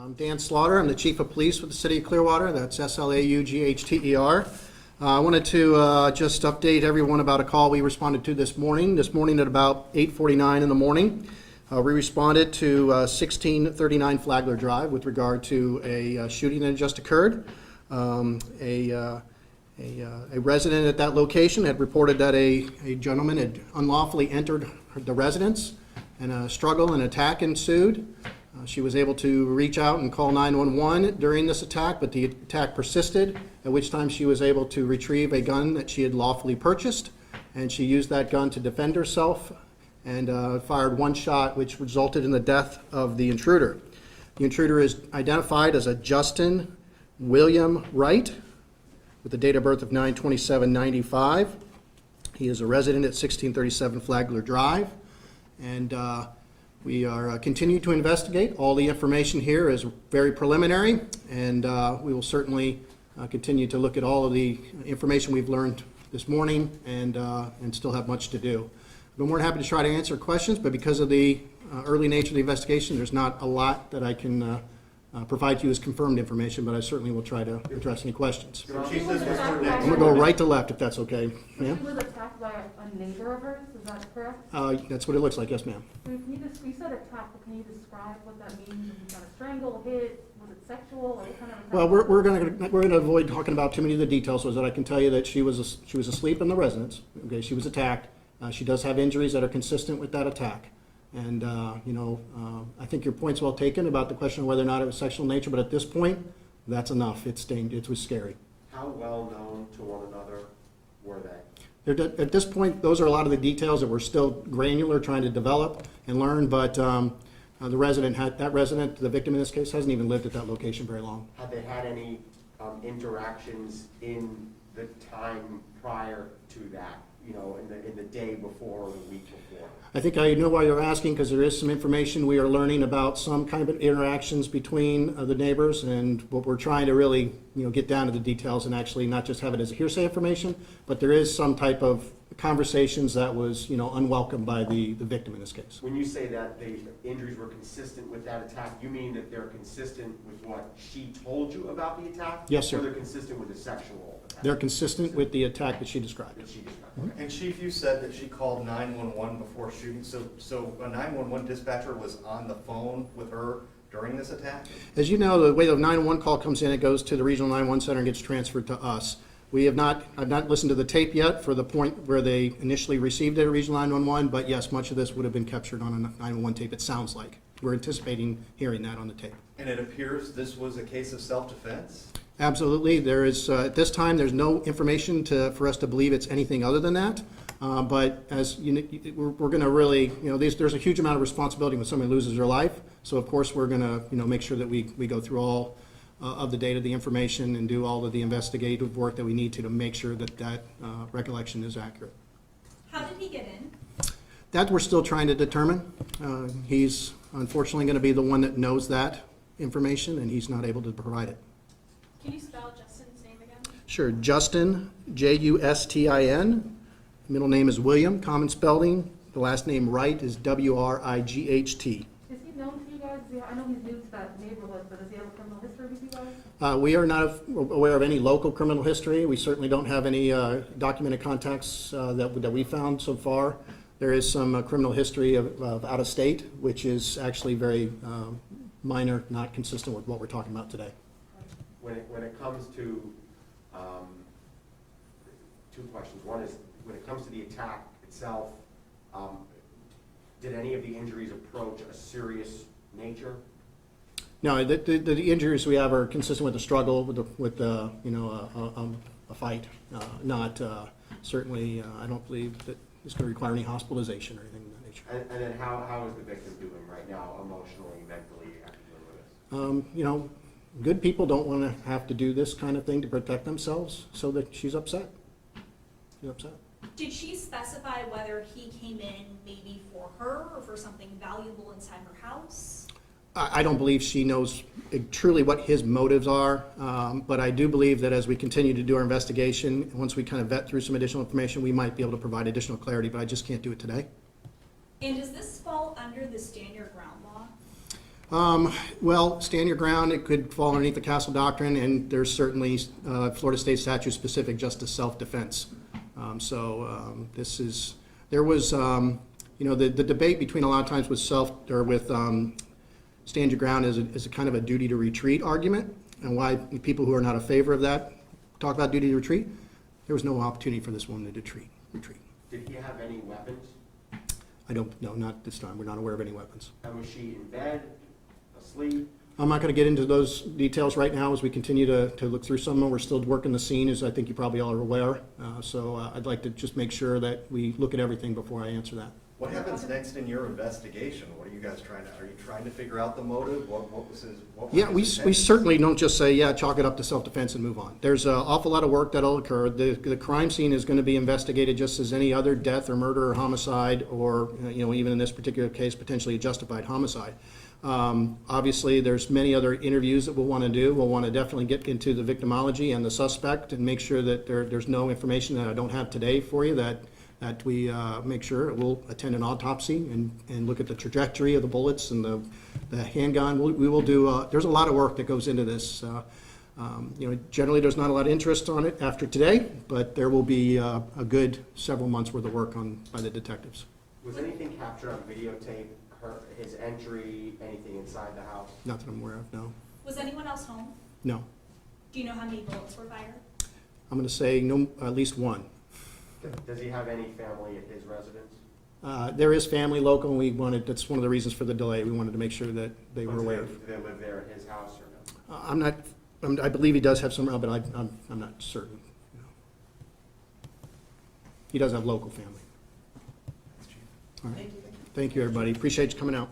I'm Dan Slaughter. I'm the Chief of Police with the City of Clearwater. That's Slaughter. I wanted to just update everyone about a call we responded to this morning. This morning at about 8:49 in the morning, we responded to 1639 Flagler Drive with regard to a shooting that had just occurred. A resident at that location had reported that a gentleman had unlawfully entered the residence, and a struggle and attack ensued. She was able to reach out and call 911 during this attack, but the attack persisted, at which time she was able to retrieve a gun that she had lawfully purchased, and she used that gun to defend herself and fired one shot, which resulted in the death of the intruder. The intruder is identified as a Justin William Wright with a date of birth of 9/27/95. He is a resident at 1637 Flagler Drive, and we are continuing to investigate. All the information here is very preliminary, and we will certainly continue to look at all of the information we've learned this morning, and still have much to do. I've been more than happy to try to answer questions, but because of the early nature of the investigation, there's not a lot that I can provide you as confirmed information, but I certainly will try to address any questions. I'm going to go right to left, if that's okay. She was attacked by a neighbor of hers, is that correct? That's what it looks like, yes, ma'am. You said attack, but can you describe what that means? Was it a strangle, hit, was it sexual, or what kind of attack? Well, we're going to avoid talking about too many of the details, so that I can tell you that she was asleep in the residence. Okay, she was attacked. She does have injuries that are consistent with that attack. And, I think your point's well taken about the question of whether or not it was sexual in nature, but at this point, that's enough. It was scary. How well known to one another were they? At this point, those are a lot of the details that we're still granular trying to develop and learn, but the victim in this case, hasn't even lived at that location very long. Have they had any interactions in the time prior to that? In the day before or the week before? I think I know why you're asking, because there is some information we are learning about some kind of interactions between the neighbors, and what we're trying to really get down to the details and actually not just have it as hearsay information, but there is some type of conversations that was unwelcome by the victim in this case. When you say that the injuries were consistent with that attack, you mean that they're consistent with what she told you about the attack? Yes, sir. Or they're consistent with the sexual attack? They're consistent with the attack that she described. Mm-hmm. And Chief, you said that she called 911 before shooting, so a 911 dispatcher was on the phone with her during this attack? As you know, the way the 911 call comes in, it goes to the regional 911 center and gets transferred to us. I've not listened to the tape yet for the point where they initially received it at regional 911, but yes, much of this would have been captured on a 911 tape, it sounds like. We're anticipating hearing that on the tape. And it appears this was a case of self-defense? Absolutely. There is, at this time, there's no information for us to believe it's anything other than that. But as we're going to really, there's a huge amount of responsibility when somebody loses their life. So of course we're going to, make sure that we go through all of the data, the information, and do all of the investigative work that we need to make sure that recollection is accurate. How did he get in? That we're still trying to determine. He's unfortunately going to be the one that knows that information, and he's not able to provide it. Can you spell Justin's name again? Sure. Justin, Justin. Middle name is William, common spelling. The last name Wright is Wright. Is he known to you guys? I know he's new to that neighborhood, but does he have a criminal history with you guys? We are not aware of any local criminal history. We certainly don't have any documented contacts that we found so far. There is some criminal history of out of state, which is actually very minor, not consistent with what we're talking about today. When it comes to two questions. One is, when it comes to the attack itself, did any of the injuries approach a serious nature? No, the injuries we have are consistent with the struggle, with a fight. Not certainly. I don't believe that it's going to require any hospitalization or anything of that nature. And then how is the victim doing right now, emotionally, mentally, after dealing with this? Good people don't want to have to do this kind of thing to protect themselves, so that she's upset. She's upset. Did she specify whether he came in maybe for her or for something valuable inside her house? I don't believe she knows truly what his motives are, but I do believe that as we continue to do our investigation, once we kind of vet through some additional information, we might be able to provide additional clarity, but I just can't do it today. And does this fall under the stand your ground law? Well, stand your ground, it could fall underneath the Castle Doctrine, and there's certainly Florida State statute specific just to self-defense. There was, the debate between a lot of times with stand your ground is a kind of a duty to retreat argument, and why people who are not in favor of that talk about duty to retreat. There was no opportunity for this woman to retreat. Did he have any weapons? I don't know, not this time. We're not aware of any weapons. And was she in bed, asleep? I'm not going to get into those details right now as we continue to look through some of them. We're still working the scene, as I think you probably all are aware. I'd like to just make sure that we look at everything before I answer that. What happens next in your investigation? What are you guys are you trying to figure out the motive? What was his, what Yeah, was his we intent? certainly don't just say, yeah, chalk it up to self-defense and move on. There's an awful lot of work that'll occur. The crime scene is going to be investigated just as any other death or murder or homicide, or even in this particular case, potentially a justified homicide. Obviously, there's many other interviews that we'll want to do. We'll want to definitely get into the victimology and the suspect and make sure that there's no information that I don't have today for you, that we make sure. We'll attend an autopsy and look at the trajectory of the bullets and the handgun. We will do, there's a lot of work that goes into this. Generally there's not a lot of interest on it after today, but there will be a good several months worth of work by the detectives. Was anything captured on videotape, his entry, anything inside the house? Not that I'm aware of, no. Was anyone else home? No. Do you know how many bullets were fired? I'm going to say no, at least one. Does he have any family at his residence? There is family local, and that's one of the reasons for the delay. We wanted to make sure that they were aware. Do they live there at his house or no? I believe he does have some, but I'm not certain. He does have local family. All right. Thank you, everybody. Appreciate you coming out.